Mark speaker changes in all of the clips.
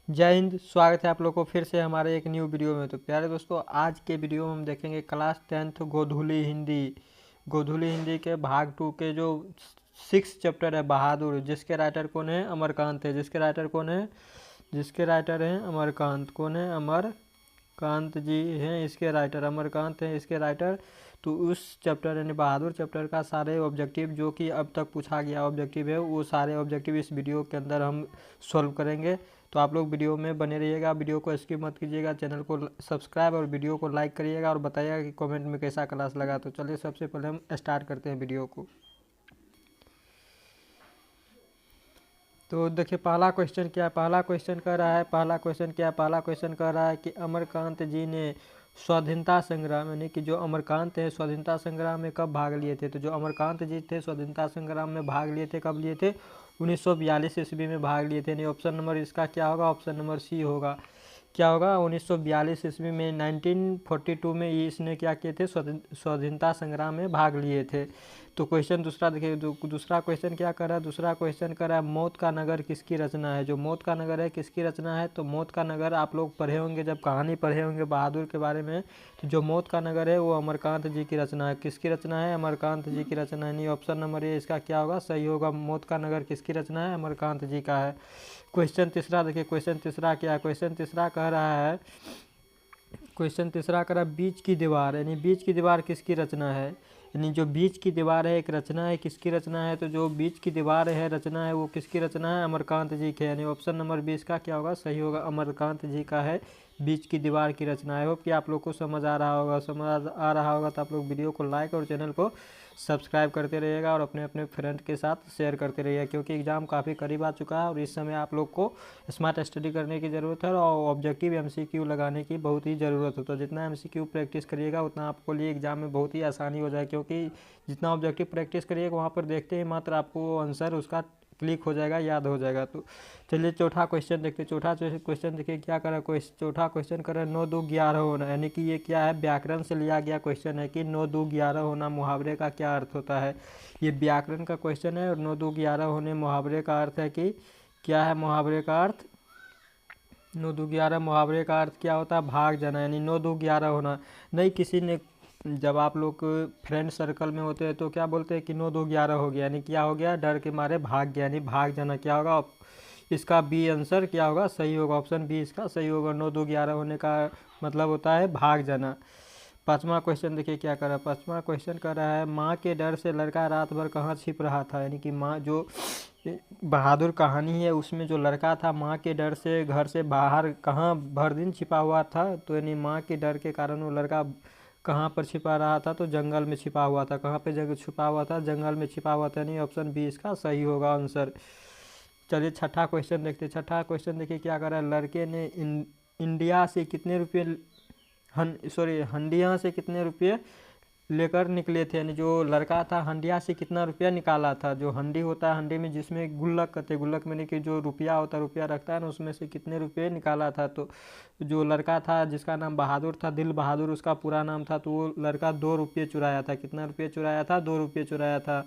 Speaker 1: जय हिंद। स्वागत है आप लोगों को फिर से हमारे एक न्यू वीडियो में। तो प्यारे दोस्तों, आज के वीडियो में हम देखेंगे क्लास 10th गोधुली हिंदी के भाग 2 के जो 6 चैप्टर है बहादुर, जिसके राइटर कौन है? अमरकांत है। जिसके राइटर हैं अमरकांत। कौन है? अमरकांत जी हैं इसके राइटर, अमरकांत हैं इसके राइटर। तो उस चैप्टर यानी बहादुर चैप्टर का सारे ऑब्जेक्टिव जो कि अब तक पूछा गया ऑब्जेक्टिव है, वो सारे ऑब्जेक्टिव इस वीडियो के अंदर हम सॉल्व करेंगे। तो आप लोग वीडियो में बने रहिएगा, वीडियो को स्किप मत कीजिएगा, चैनल को सब्सक्राइब और वीडियो को लाइक करिएगा और बताइएगा कि कमेंट में कैसा क्लास लगा। तो चलिए सबसे पहले हम स्टार्ट करते हैं वीडियो को। तो देखिए पहला क्वेश्चन क्या है। पहला क्वेश्चन कह रहा है कि अमरकांत जी ने स्वाधीनता संग्राम यानी कि जो अमरकांत है स्वाधीनता संग्राम में कब भाग लिए थे। तो जो अमरकांत जी थे स्वाधीनता संग्राम में भाग लिए थे, कब लिए थे? 1942 ईस्वी में भाग लिए थे। यानी ऑप्शन नंबर इसका क्या होगा? ऑप्शन नंबर सी होगा। क्या होगा? 1942 ईस्वी में 1942 में इसने क्या किए थे? स्वाधीनता संग्राम में भाग लिए थे। तो क्वेश्चन दूसरा देखिए, दूसरा क्वेश्चन क्या कर रहा है? दूसरा क्वेश्चन कर रहा है मौत का नगर किसकी रचना है। जो मौत का नगर है किसकी रचना है? तो मौत का नगर आप लोग पढ़े होंगे, जब कहानी पढ़े होंगे बहादुर के बारे में, तो जो मौत का नगर है वो अमरकांत जी की रचना है। किसकी रचना है? अमरकांत जी की रचना है। नहीं, ऑप्शन नंबर ए इसका क्या होगा? सही होगा। मौत का नगर किसकी रचना है? अमरकांत जी का है। क्वेश्चन तीसरा देखिए, क्वेश्चन तीसरा क्या है? क्वेश्चन तीसरा कह रहा है बीच की दीवार, यानी बीच की दीवार किसकी रचना है। यानी जो बीच की दीवार है एक रचना है, किसकी रचना है? तो जो बीच की दीवार है रचना है वो किसकी रचना है? अमरकांत जी की। यानी ऑप्शन नंबर 20 का क्या होगा? सही होगा, अमरकांत जी का है बीच की दीवार की रचना। आई होप कि आप लोग को समझ आ रहा होगा। तो आप लोग वीडियो को लाइक और चैनल को सब्सक्राइब करते रहिएगा और अपने अपने फ्रेंड के साथ शेयर करते रहिएगा, क्योंकि एग्ज़ाम काफ़ी करीब आ चुका है और इस समय आप लोग को स्मार्ट स्टडी करने की ज़रूरत है और ऑब्जेक्टिव एमसीक्यू लगाने की बहुत ही ज़रूरत है। तो जितना एमसीक्यू प्रैक्टिस करिएगा उतना आपको लिए एग्ज़ाम में बहुत ही आसानी हो जाए, क्योंकि जितना ऑब्जेक्टिव प्रैक्टिस करिएगा वहाँ पर देखते ही मात्र आपको आंसर उसका क्लिक हो जाएगा, याद हो जाएगा। तो चलिए चौथा क्वेश्चन देखते हैं। चौथा क्वेश्चन देखिए क्या करा। चौथा क्वेश्चन करें 9 2 11 होना, यानी कि ये क्या है? व्याकरण से लिया गया क्वेश्चन है कि 9 2 11 होना मुहावरे का क्या अर्थ होता है। ये व्याकरण का क्वेश्चन है और 9 2 11 होने मुहावरे का अर्थ है कि क्या है? मुहावरे का अर्थ 9 2 11 मुहावरे का अर्थ क्या होता है? भाग जाना। यानी 9 2 11 होना। नहीं, किसी ने जब आप लोग फ्रेंड सर्कल में होते हैं तो क्या बोलते हैं कि 9 2 11 हो गया, यानी क्या हो गया? डर के मारे भाग गया, यानी भाग जाना। क्या होगा इसका? बी आंसर क्या होगा? सही होगा, ऑप्शन बी इसका सही होगा। 9 2 11 होने का मतलब होता है भाग जाना। पाँचवा क्वेश्चन देखिए क्या कर रहा है। पाँचवा क्वेश्चन कर रहा है माँ के डर से लड़का रात भर कहाँ छिप रहा था। यानी कि माँ जो बहादुर कहानी है उसमें जो लड़का था माँ के डर से घर से बाहर कहाँ भर दिन छिपा हुआ था। तो यानी माँ के डर के कारण वो लड़का कहाँ पर छिपा रहा था? तो जंगल में छिपा हुआ था। कहाँ पे जगह छिपा हुआ था? जंगल में छिपा हुआ था। यानी ऑप्शन बी इसका सही होगा आंसर। चलिए छठा क्वेश्चन देखते हैं। छठा क्वेश्चन देखिए क्या कर रहा है। लड़के ने इंडिया से कितने रुपये हंडिया से कितने रुपये लेकर निकले थे। यानी जो लड़का था हंडिया से कितना रुपया निकाला था। जो हंडी होता है, हंडी में जिसमें गुल्लक करते हैं, गुल्लक में कि जो रुपया होता है, रुपया रखता है ना, उसमें से कितने रुपये निकाला था। तो जो लड़का था जिसका नाम बहादुर था, दिल बहादुर उसका पूरा नाम था, तो वो लड़का 2 रुपये चुराया था। कितना रुपये चुराया था? 2 रुपये चुराया था।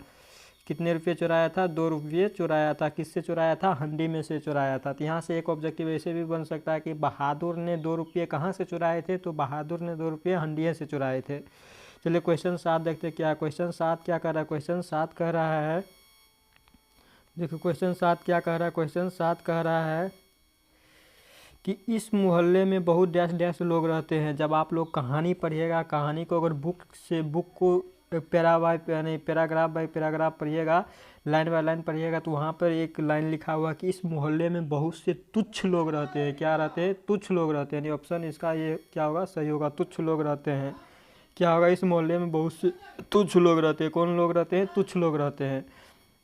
Speaker 1: कितने रुपये चुराया था? 2 रुपये चुराया था। किससे चुराया था? हंडी में से चुराया था। तो यहाँ से एक ऑब्जेक्टिव ऐसे भी बन सकता है कि बहादुर ने 2 रुपये कहाँ से चुराए थे। तो बहादुर ने 2 रुपये हंडिये से चुराए थे। चलिए क्वेश्चन 7 देखते क्या। क्वेश्चन 7 क्या कर रहा है? क्वेश्चन 7 कह रहा है, देखो क्वेश्चन 7 क्या कह रहा है। क्वेश्चन 7 कह रहा है कि इस मोहल्ले में बहुत डैश डैश लोग रहते हैं। जब आप लोग कहानी पढ़िएगा, कहानी को अगर बुक को पैराग्राफ बाय पैराग्राफ पढ़िएगा, लाइन बाय लाइन पढ़िएगा, तो वहाँ पर एक लाइन लिखा हुआ कि इस मोहल्ले में बहुत से तुच्छ लोग रहते हैं। क्या रहते हैं? तुच्छ लोग रहते हैं। यानी ऑप्शन इसका ये क्या होगा? सही होगा, तुच्छ लोग रहते हैं। क्या होगा? इस मोहल्ले में बहुत से तुच्छ लोग रहते हैं। कौन लोग रहते हैं? तुच्छ लोग रहते हैं।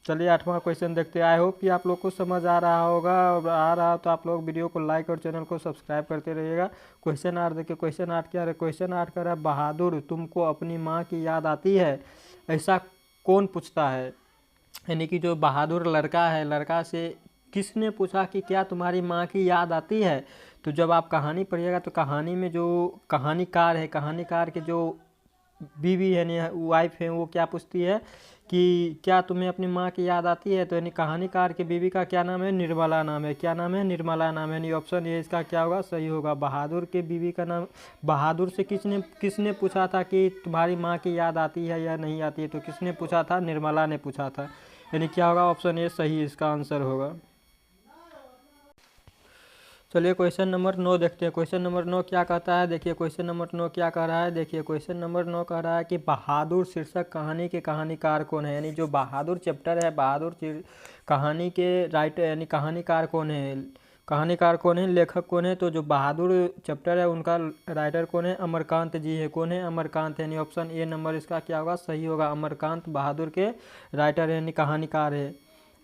Speaker 1: चलिए 8वां क्वेश्चन देखते हैं। आई होप कि आप लोग को समझ आ रहा होगा, और आ रहा तो आप लोग वीडियो को लाइक और चैनल को सब्सक्राइब करते रहिएगा। क्वेश्चन 8 देखिए। क्वेश्चन 8 क्या है? क्वेश्चन 8 कह रहा है बहादुर तुमको अपनी माँ की याद आती है, ऐसा कौन पूछता है। यानी कि जो बहादुर लड़का है, लड़का से किसने पूछा कि क्या तुम्हारी माँ की याद आती है। तो जब आप कहानी पढ़िएगा तो कहानी में जो कहानीकार है, कहानीकार के जो बीवी है, वाइफ है, वो क्या पूछती है कि क्या तुम्हें अपनी माँ की याद आती है, तो यानी कहानीकार की बीवी का क्या नाम है, निर्मला नाम है। क्या नाम है, निर्मला नाम है। यानी ऑप्शन ए इसका क्या होगा, सही होगा। बहादुर के बीवी का नाम, बहादुर से किसने किसने पूछा था कि तुम्हारी माँ की याद आती है या नहीं आती है, तो किसने पूछा था, निर्मला ने पूछा था। यानी क्या होगा, ऑप्शन ए सही इसका आंसर होगा। चलिए क्वेश्चन नंबर 9 देखते हैं। क्वेश्चन नंबर 9 क्या कहता है, देखिए क्वेश्चन नंबर 9 क्या कह रहा है। देखिए क्वेश्चन नंबर 9 कह रहा है कि बहादुर शीर्षक कहानी के कहानीकार कौन है। यानी जो बहादुर चैप्टर है, बहादुर कहानी के राइटर यानी कहानीकार कौन है, कहानीकार कौन है, लेखक कौन है। तो जो बहादुर चैप्टर है उनका राइटर कौन है, अमरकांत जी है। कौन है, अमरकांत। यानी ऑप्शन ए नंबर इसका क्या होगा, सही होगा। अमरकांत बहादुर के राइटर यानी कहानीकार है।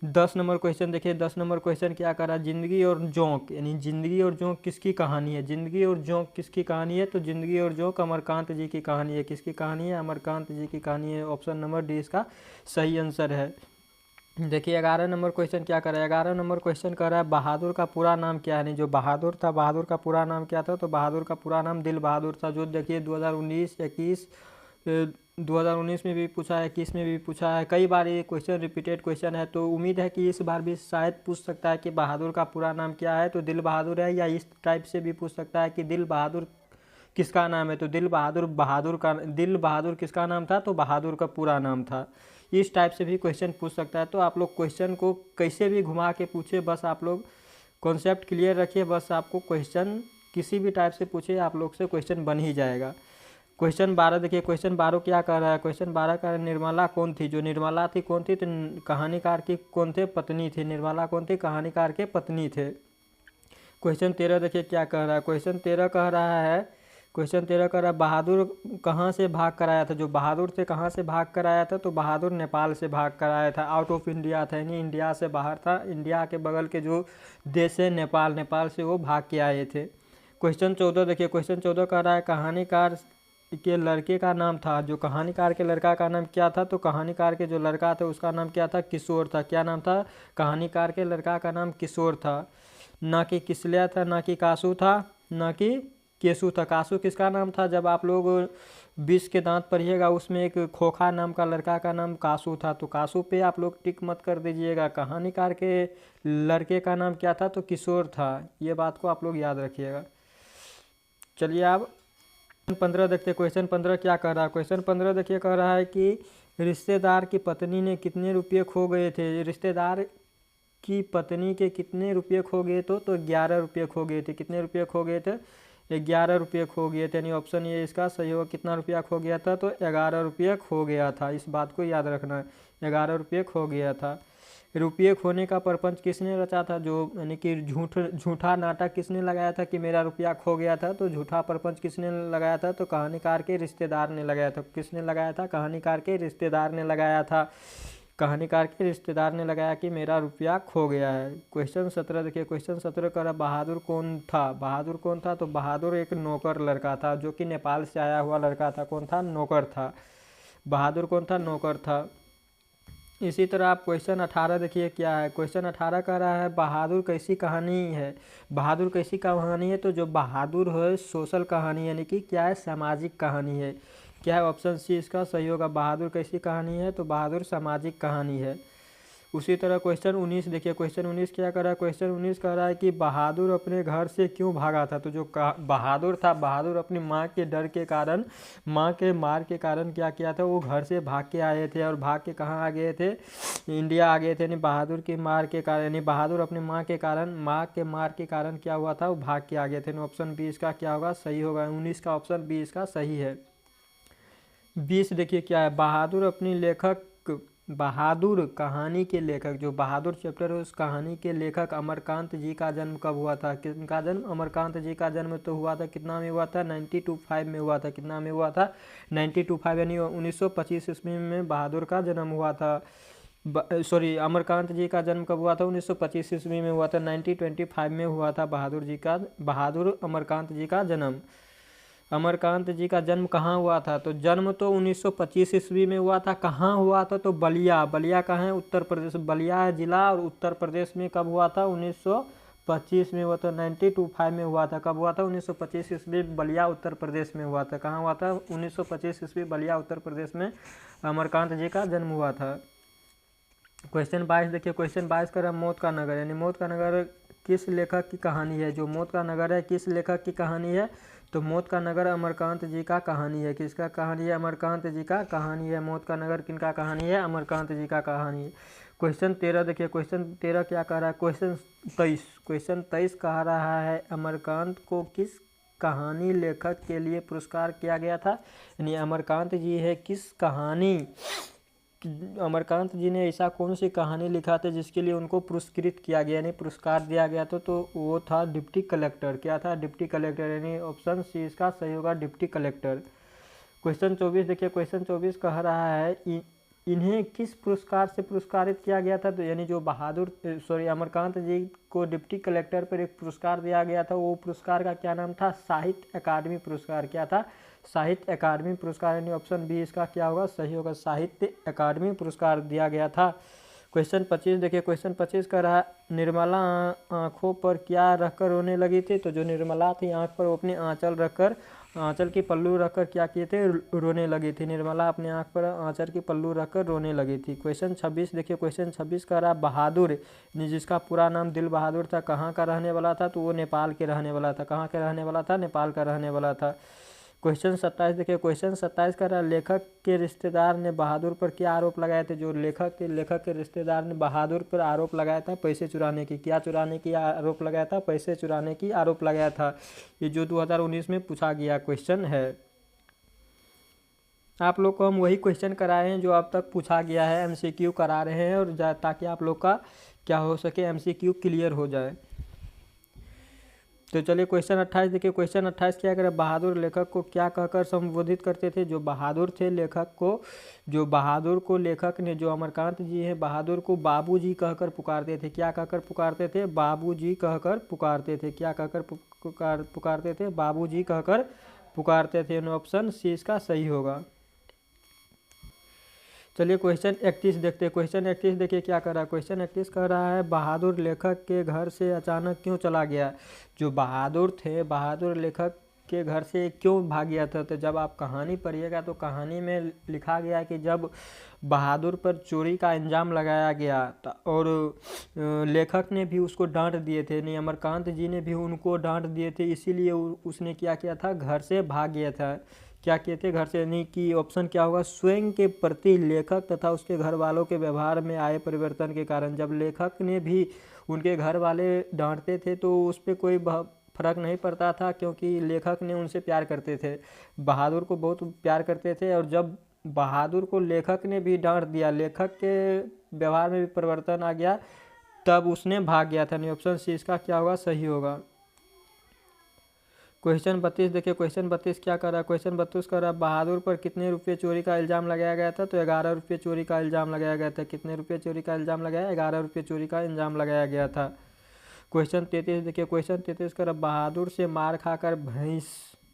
Speaker 1: 10 नंबर क्वेश्चन देखिए। 10 नंबर क्वेश्चन क्या कर रहा है, जिंदगी और जोंक। यानी जिंदगी और जोंक किसकी कहानी है, जिंदगी और जोंक किसकी कहानी है। तो जिंदगी और जोंक अमरकांत जी की कहानी है। किसकी कहानी है, अमरकांत जी की कहानी है। ऑप्शन नंबर डी इसका सही आंसर है। देखिए 11 नंबर क्वेश्चन क्या कर रहा है। 11 नंबर क्वेश्चन कर रहा है बहादुर का पूरा नाम क्या है। नहीं, जो बहादुर था, बहादुर का पूरा नाम क्या था, तो बहादुर का पूरा नाम दिल बहादुर था। जो देखिए 2019, 21, 2019 में भी पूछा है, 21 में भी पूछा है, कई बार ये क्वेश्चन रिपीटेड क्वेश्चन है। तो उम्मीद है कि इस बार भी शायद पूछ सकता है कि बहादुर का पूरा नाम क्या है, तो दिल बहादुर है। या इस टाइप से भी पूछ सकता है कि दिल बहादुर किसका नाम है, तो दिल बहादुर दिल बहादुर किसका नाम था, तो बहादुर का पूरा नाम था। इस टाइप से भी क्वेश्चन पूछ सकता है। तो आप लोग क्वेश्चन को कैसे भी घुमा के पूछे, बस आप लोग कॉन्सेप्ट क्लियर रखिए। बस आपको क्वेश्चन किसी भी टाइप से पूछे, आप लोग से क्वेश्चन बन ही जाएगा। क्वेश्चन 12 देखिए। क्वेश्चन 12 क्या कर रहा है, क्वेश्चन 12 का निर्मला कौन थी। जो निर्मला थी कौन थी, तो कहानीकार की कौन थे, पत्नी थी। निर्मला कौन थी, कहानीकार के पत्नी थे। क्वेश्चन 13 देखिए क्या कह रहा है। क्वेश्चन 13 कह रहा है, क्वेश्चन 13 कह रहा है बहादुर कहाँ से भाग कर आया था। जो बहादुर थे कहाँ से भाग कर आया था, तो बहादुर नेपाल से भाग कर आया था। आउट ऑफ इंडिया था, यानी इंडिया से बाहर था। इंडिया के बगल के जो देश है नेपाल, नेपाल से वो भाग के आए थे। क्वेश्चन 14 देखिए। क्वेश्चन 14 कह रहा है कहानीकार के लड़के का नाम था। जो कहानीकार के लड़का का नाम क्या था, तो कहानीकार के जो लड़का था उसका नाम क्या था, किशोर था। क्या नाम था, कहानीकार के लड़का का नाम किशोर था। ना कि किसलिया था, ना कि कासू था, ना कि केसु था। कासू किसका नाम था, जब आप लोग 20 के दांत पढ़िएगा उसमें एक खोखा नाम का लड़का का नाम कासू था। तो कासू पे आप लोग टिक मत कर दीजिएगा। कहानीकार के लड़के का नाम क्या था, तो किशोर था। ये बात को आप लोग याद रखिएगा। चलिए आप 15 देखते। क्वेश्चन 15 क्या कह रहा है। क्वेश्चन 15 देखिए कह रहा है कि रिश्तेदार की पत्नी ने कितने रुपये खो गए थे। रिश्तेदार की पत्नी के कितने रुपये खो गए, तो 11 रुपये खो गए थे। कितने रुपये खो गए थे, 11 रुपये खो गए थे। यानी ऑप्शन ये इसका सही होगा। कितना रुपया खो गया था, तो 11 रुपये खो गया था। इस बात को याद रखना है, 11 रुपये खो गया था। रुपये खोने का प्रपंच किसने रचा था। जो यानी कि झूठा नाटक किसने लगाया था कि मेरा रुपया खो गया था, तो झूठा प्रपंच किसने लगाया था, तो कहानीकार के रिश्तेदार ने लगाया था। किसने लगाया था, कहानीकार के रिश्तेदार ने लगाया था। कहानीकार के रिश्तेदार ने लगाया कि मेरा रुपया खो गया है। क्वेश्चन 17 देखिए। क्वेश्चन 17 का बहादुर कौन था। बहादुर कौन था, तो बहादुर एक नौकर लड़का था, जो कि नेपाल से आया हुआ लड़का था। कौन था, नौकर था। बहादुर कौन था, नौकर था। इसी तरह आप क्वेश्चन 18 देखिए क्या है। क्वेश्चन 18 कह रहा है बहादुर कैसी कहानी है। बहादुर कैसी कहानी है, तो जो बहादुर है सोशल कहानी, यानी कि क्या है, सामाजिक कहानी है। क्या है, ऑप्शन सी इसका सही होगा। बहादुर कैसी कहानी है, तो बहादुर सामाजिक कहानी है। उसी तरह क्वेश्चन 19 देखिए। क्वेश्चन 19 क्या कर रहा है। क्वेश्चन 19 कह रहा है कि बहादुर अपने घर से क्यों भागा था। तो जो बहादुर था, बहादुर अपनी माँ के डर के कारण, माँ के मार के कारण क्या किया था, वो घर से भाग के आए थे। और भाग के कहाँ आ गए थे, इंडिया आ गए थे। यानी बहादुर की मार के कारण, यानी बहादुर अपनी माँ के कारण, माँ के मार के कारण क्या हुआ था, वो भाग के आ गए थे। ऑप्शन बी इसका क्या होगा, सही होगा। 19 का ऑप्शन बी इसका सही है। 20 देखिए क्या है। बहादुर कहानी के लेखक, जो बहादुर चैप्टर है उस कहानी के लेखक अमरकांत जी का जन्म कब हुआ था। किनका जन्म, अमरकांत जी का जन्म तो हुआ था, कितना में हुआ था, 1925 में हुआ था। कितना में हुआ था, 1925, यानी 1925 ईस्वी में बहादुर का जन्म हुआ था। अमरकांत जी का जन्म कब हुआ था, 1925 ईस्वी में हुआ था। 1925 में हुआ था बहादुर अमरकांत जी का जन्म। अमरकांत जी का जन्म कहाँ हुआ था, तो जन्म तो 1925 ईस्वी में हुआ था। कहाँ हुआ था, तो बलिया। बलिया कहाँ है, उत्तर प्रदेश। बलिया है जिला, और उत्तर प्रदेश में कब हुआ था, 1925 में हुआ था, 1925 में हुआ था। कब हुआ था? 1925 ईस्वी, बलिया उत्तर प्रदेश में हुआ था। कहाँ हुआ था? 1925 ईस्वी, बलिया उत्तर प्रदेश में अमरकांत जी का जन्म हुआ था। क्वेश्चन 22 देखिए, क्वेश्चन 22 कर रहा है मौत का नगर, यानी मौत का नगर किस लेखक की कहानी है? जो मौत का नगर है किस लेखक की कहानी है? तो मौत का नगर अमरकांत जी का कहानी है। किसका कहानी है? अमरकांत जी का कहानी है। मौत का नगर किनका कहानी है? अमरकांत जी का कहानी है। क्वेश्चन 13 देखिए, क्वेश्चन 13 क्या कह रहा है? क्वेश्चन 23 कह रहा है अमरकांत को किस कहानी लेखक के लिए पुरस्कार किया गया था? यानी अमरकांत जी है किस कहानी, अमरकांत जी ने ऐसा कौन सी कहानी लिखा था जिसके लिए उनको पुरस्कृत किया गया, यानी पुरस्कार दिया गया था? तो वो था डिप्टी कलेक्टर। क्या था? डिप्टी कलेक्टर, यानी ऑप्शन सी इसका सही होगा, डिप्टी कलेक्टर। क्वेश्चन 24 देखिए, क्वेश्चन 24 कह रहा है इन्हें किस पुरस्कार से पुरस्कारित किया गया था? तो यानी जो अमरकांत जी को डिप्टी कलेक्टर पर एक पुरस्कार दिया गया था, वो पुरस्कार का क्या नाम था? साहित्य अकादमी पुरस्कार। क्या था? साहित्य अकादमी पुरस्कार, यानी ऑप्शन बी इसका क्या होगा? सही होगा, साहित्य अकादमी पुरस्कार दिया गया था। क्वेश्चन 25 देखिए, क्वेश्चन 25 का रहा निर्मला आंखों पर क्या रखकर रोने लगी थी? तो जो निर्मला थी आंख पर वो अपने आंचल की पल्लू रखकर क्या किए थे? रोने लगी थी। निर्मला अपने आंख पर आंचल की पल्लू रखकर रोने लगी थी। क्वेश्चन 26 देखिए, क्वेश्चन 26 का रहा बहादुर, जिसका पूरा नाम दिल बहादुर था, कहाँ का रहने वाला था? तो वो नेपाल के रहने वाला था। कहाँ का रहने वाला था? नेपाल का रहने वाला था। क्वेश्चन 27 देखिए, क्वेश्चन 27 का रहा लेखक के रिश्तेदार ने बहादुर पर क्या आरोप लगाए थे? जो लेखक के रिश्तेदार ने बहादुर पर आरोप लगाया था पैसे चुराने की। क्या चुराने की आरोप लगाया था? पैसे चुराने की आरोप लगाया था। ये जो 2019 में पूछा गया क्वेश्चन है। आप लोग को हम वही क्वेश्चन कराए हैं जो अब तक पूछा गया है, MCQ करा रहे हैं, और ताकि आप लोग का क्या हो सके, MCQ क्लियर हो जाए। तो चलिए क्वेश्चन 28 देखिए, क्वेश्चन 28 क्या करे? बहादुर लेखक को क्या कहकर संबोधित करते थे? जो बहादुर थे लेखक को, जो बहादुर को लेखक ने, जो अमरकांत जी हैं, बहादुर को बाबूजी कहकर पुकारते थे। क्या कहकर पुकारते थे? बाबूजी कहकर पुकारते थे। क्या कहकर पुकारते थे? बाबूजी कहकर पुकारते थे। ऑप्शन सी इसका सही होगा। चलिए क्वेश्चन 31 देखते हैं। क्वेश्चन 31 देखिए क्या कर रहा है? क्वेश्चन 31 कह रहा है बहादुर लेखक के घर से अचानक क्यों चला गया? जो बहादुर थे, बहादुर लेखक के घर से क्यों भाग गया था? तो जब आप कहानी पढ़िएगा तो कहानी में लिखा गया कि जब बहादुर पर चोरी का इंजाम लगाया गया और लेखक ने भी उसको डांट दिए थे, नहीं अमरकांत जी ने भी उनको डांट दिए थे, इसीलिए उसने क्या किया था? घर से भाग गया था। क्या किए थे? घर से, यानी कि ऑप्शन क्या होगा? स्वयं के प्रति लेखक तथा उसके घर वालों के व्यवहार में आए परिवर्तन के कारण। जब लेखक ने भी उनके घर वाले डांटते थे तो उस पर कोई फर्क नहीं पड़ता था, क्योंकि लेखक ने उनसे प्यार करते थे, बहादुर को बहुत प्यार करते थे। और जब बहादुर को लेखक ने भी डांट दिया, लेखक के व्यवहार में भी परिवर्तन आ गया, तब उसने भाग गया था। नहीं ऑप्शन सी इसका क्या होगा? सही होगा। क्वेश्चन 32 देखिए, क्वेश्चन 32 क्या कर रहा है? क्वेश्चन 32 कर रहा है बहादुर पर कितने रुपये चोरी का इल्ज़ाम लगाया गया था? तो 11 रुपये चोरी का इल्ज़ाम लगाया गया था। कितने रुपये चोरी का इल्ज़ाम लगाया? 11 रुपये चोरी का इल्ज़ाम लगाया गया था। क्वेश्चन 33 देखिए, क्वेश्चन 33 कर बहादुर से मार खाकर भैंस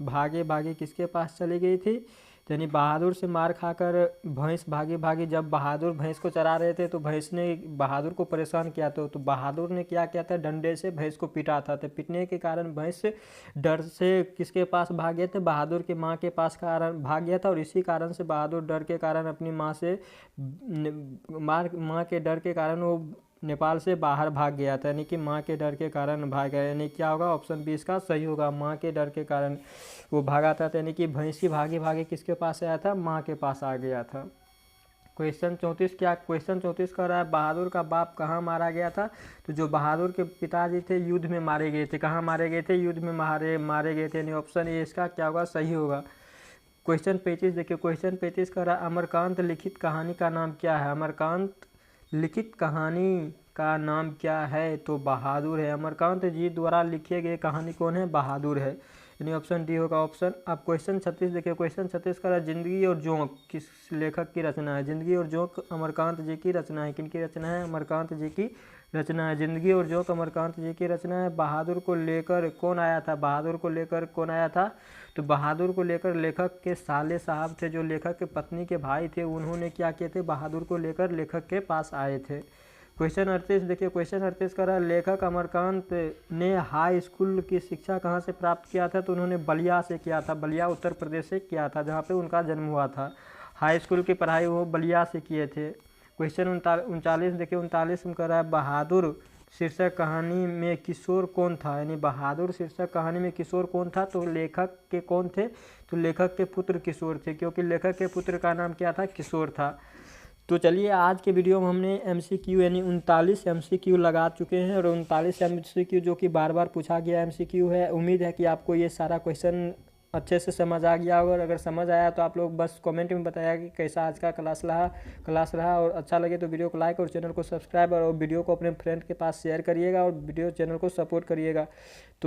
Speaker 1: भागे भागे किसके पास चली गई थी? यानी बहादुर से मार खाकर भैंस भागी भागी, जब बहादुर भैंस को चरा रहे थे तो भैंस ने बहादुर को परेशान किया, तो बहादुर ने क्या किया था? डंडे से भैंस को पीटा था। तो पीटने के कारण भैंस डर से किसके पास भाग गए थे? बहादुर के माँ के पास कारण भाग गया था। और इसी कारण से बहादुर डर के कारण अपनी माँ से माँ के डर के कारण वो नेपाल से बाहर भाग गया था, यानी कि माँ के डर के कारण भाग गया। यानी क्या होगा? ऑप्शन बी इसका सही होगा, माँ के डर के कारण वो भागा था। यानी कि भैंसी भागे भागे किसके पास आया था? माँ के पास आ गया था। क्वेश्चन 34 क्या? क्वेश्चन 34 कह रहा है बहादुर का बाप कहाँ मारा गया था? तो जो बहादुर के पिताजी थे युद्ध में मारे गए थे। कहाँ मारे गए थे? युद्ध में मारे गए थे। यानी ऑप्शन ए इसका क्या होगा? सही होगा। क्वेश्चन 35 देखिए, क्वेश्चन 35 कह रहा है अमरकांत लिखित कहानी का नाम क्या है? अमरकांत लिखित कहानी का नाम क्या है? तो बहादुर है। अमरकांत जी द्वारा लिखे गए कहानी कौन है? बहादुर है। यानी ऑप्शन डी होगा ऑप्शन। अब क्वेश्चन 36 देखिए, क्वेश्चन 36 का जिंदगी और जोंक किस लेखक की रचना है? जिंदगी और जोंक अमरकांत जी की रचना है। किनकी रचना है? अमरकांत जी की रचना है। जिंदगी और जोंक अमरकांत जी की रचना है। बहादुर को लेकर कौन आया था? बहादुर को लेकर कौन आया था? तो बहादुर को लेकर लेखक के साले साहब थे, जो लेखक के पत्नी के भाई थे, उन्होंने क्या किए थे? बहादुर को लेकर लेखक के पास आए थे। क्वेश्चन 38 देखिए, क्वेश्चन 38 का रहा लेखक अमरकांत ने हाई स्कूल की शिक्षा कहाँ से प्राप्त किया था, तो उन्होंने बलिया से किया था। बलिया उत्तर प्रदेश से किया था, जहाँ पे उनका जन्म हुआ था। हाई स्कूल की पढ़ाई वो बलिया से किए थे। क्वेश्चन 39 देखिए, 39 में कर रहा है बहादुर शीर्षक कहानी में किशोर कौन था, यानी बहादुर शीर्षक कहानी में किशोर कौन था, तो लेखक के कौन थे, तो लेखक के पुत्र किशोर थे, क्योंकि लेखक के पुत्र का नाम क्या था, किशोर था। तो चलिए आज के वीडियो में हमने MCQ यानी 39 MCQ लगा चुके हैं, और 39 MCQ जो कि बार बार पूछा गया MCQ है। उम्मीद है कि आपको ये सारा क्वेश्चन अच्छे से समझ आ गया होगा। अगर समझ आया तो आप लोग बस कमेंट में बताया कि कैसा आज का क्लास रहा, और अच्छा लगे तो वीडियो को लाइक और चैनल को सब्सक्राइब, और वीडियो को अपने फ्रेंड के पास शेयर करिएगा, और वीडियो चैनल को सपोर्ट करिएगा। तो